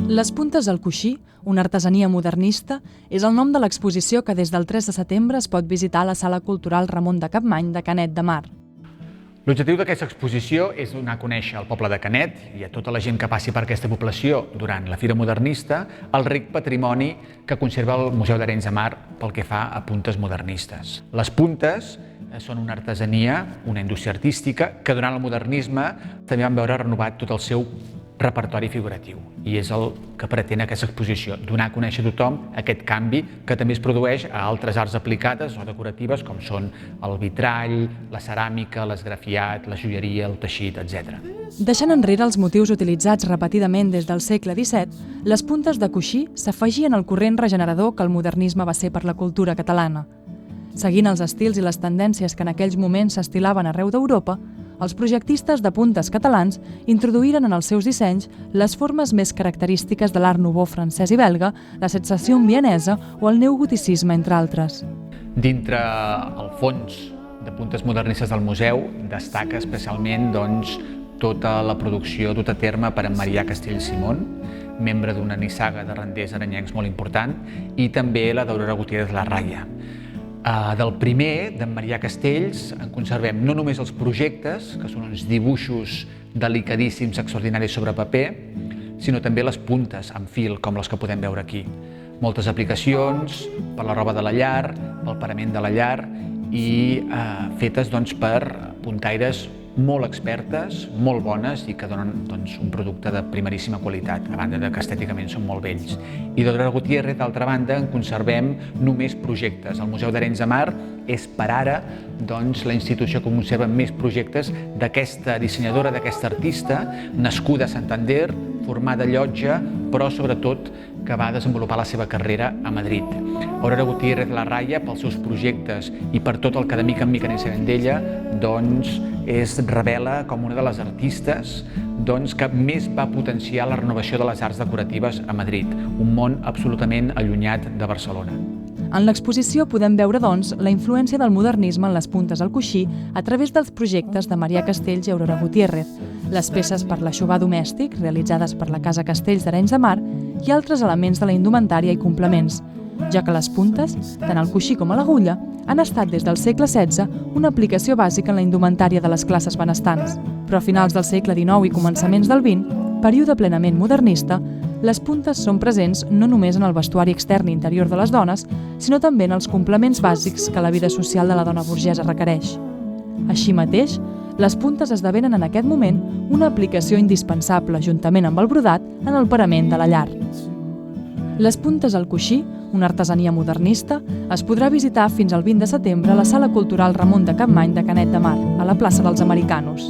Les puntes al coixí, una artesania modernista, és el nom de l'exposició que des del 3 de setembre es pot visitar a la Sala Cultural Ramon de Capmany de Canet de Mar. L'objectiu d'aquesta exposició és donar a conèixer al poble de Canet i a tota la gent que passi per aquesta població durant la Fira Modernista el ric patrimoni que conserva el Museu d'Arenys de Mar pel que fa a puntes modernistes. Les puntes són una artesania, una indústria artística que durant el modernisme també van veure renovat tot el seu repertori figuratiu i és el que pretén aquesta exposició, donar a conèixer a tothom aquest canvi que també es produeix a altres arts aplicades o decoratives com són el vitrall, la ceràmica, l'esgrafiat, la joieria, el teixit, etc. Deixant enrere els motius utilitzats repetidament des del segle XVII, les puntes de coixí s'afegien al corrent regenerador que el modernisme va ser per la cultura catalana. Seguint els estils i les tendències que en aquells moments s'estilaven arreu d'Europa, els projectistes de puntes catalans introduïren en els seus dissenys les formes més característiques de l'art nouveau francès i belga, la Secession vienesa o el neogoticisme, entre altres. Dintre el fons de puntes modernistes del museu destaca especialment tota la producció duta a terme per en Marià Castells Simón, membre d'una nissaga de renders aranyencs molt important, i també la d'Aurora Gutiérrez Larraya. Del primer, d'en Marià Castells, en conservem no només els projectes, que són uns dibuixos delicadíssims, extraordinaris sobre paper, sinó també les puntes en fil, com les que podem veure aquí. Moltes aplicacions per la roba de la llar, pel parament de la llar i fetes per puntaires molt expertes, molt bones i que donen un producte de primeríssima qualitat, a banda de que estèticament són molt bells. I d'Aurora Gutiérrez, d'altra banda, en conservem només projectes. El Museu d'Arenys de Mar és per ara la institució que conserva més projectes d'aquesta dissenyadora, d'aquesta artista, nascuda a Santander, formada a Llotja, però sobretot que va desenvolupar la seva carrera a Madrid. Aurora Gutiérrez Larraya, pels seus projectes i per tot el que de mica en mica anem sabent d'ella, es revela com una de les artistes que més va potenciar la renovació de les arts decoratives a Madrid, un món absolutament allunyat de Barcelona. En l'exposició podem veure, la influència del modernisme en les puntes al coixí a través dels projectes de Marià Castells i Aurora Gutiérrez, les peces per l'aixovar domèstic realitzades per la Casa Castells d'Arenys de Mar i altres elements de la indumentària i complements, ja que les puntes, tant al coixí com a l'agulla, han estat des del segle XVI una aplicació bàsica en la indumentària de les classes benestants. Però a finals del segle XIX i començaments del XX, període plenament modernista, les puntes són presents no només en el vestuari extern i interior de les dones, sinó també en els complements bàsics que la vida social de la dona burgesa requereix. Així mateix, les puntes esdevenen en aquest moment una aplicació indispensable, juntament amb el brodat, en el parament de la llar. Les puntes al coixí, una artesania modernista, es podrà visitar fins al 20 de setembre a la Sala Cultural Ramon de Capmany de Canet de Mar, a la plaça dels Americanos.